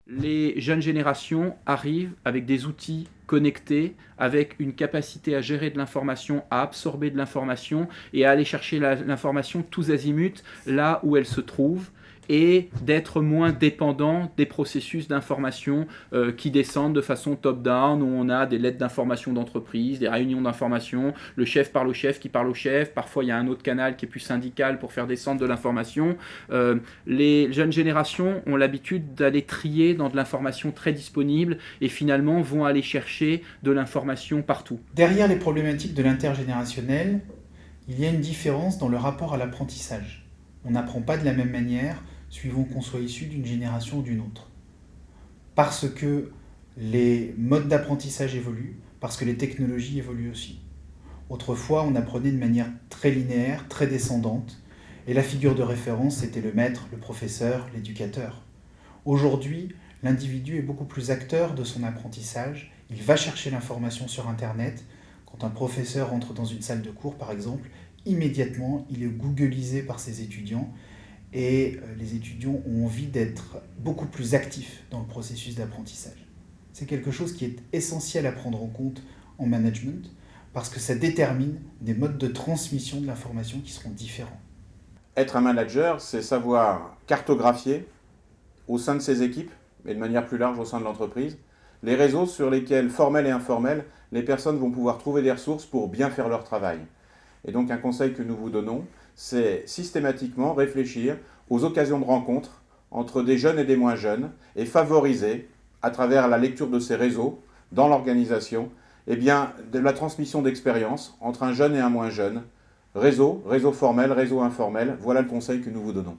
Les jeunes générations arrivent avec des outils connectés, avec une capacité à gérer de l'information, à absorber de l'information et à aller chercher l'information tous azimuts là où elle se trouve, et d'être moins dépendant des processus d'information qui descendent de façon top-down, où on a des lettres d'information d'entreprise, des réunions d'information, le chef parle au chef qui parle au chef, parfois il y a un autre canal qui est plus syndical pour faire descendre de l'information. Les jeunes générations ont l'habitude d'aller trier dans de l'information très disponible et finalement vont aller chercher de l'information partout. Derrière les problématiques de l'intergénérationnel, il y a une différence dans le rapport à l'apprentissage. On n'apprend pas de la même manière suivant qu'on soit issu d'une génération ou d'une autre. Parce que les modes d'apprentissage évoluent, parce que les technologies évoluent aussi. Autrefois, on apprenait de manière très linéaire, très descendante, et la figure de référence, c'était le maître, le professeur, l'éducateur. Aujourd'hui, l'individu est beaucoup plus acteur de son apprentissage. Il va chercher l'information sur Internet. Quand un professeur entre dans une salle de cours, par exemple, immédiatement, il est googlisé par ses étudiants et les étudiants ont envie d'être beaucoup plus actifs dans le processus d'apprentissage. C'est quelque chose qui est essentiel à prendre en compte en management parce que ça détermine des modes de transmission de l'information qui seront différents. Être un manager, c'est savoir cartographier au sein de ses équipes, et de manière plus large au sein de l'entreprise, les réseaux sur lesquels, formels et informels, les personnes vont pouvoir trouver des ressources pour bien faire leur travail. Et donc un conseil que nous vous donnons, c'est systématiquement réfléchir aux occasions de rencontre entre des jeunes et des moins jeunes et favoriser, à travers la lecture de ces réseaux, dans l'organisation, eh bien, de la transmission d'expériences entre un jeune et un moins jeune. Réseau formel, réseau informel, voilà le conseil que nous vous donnons.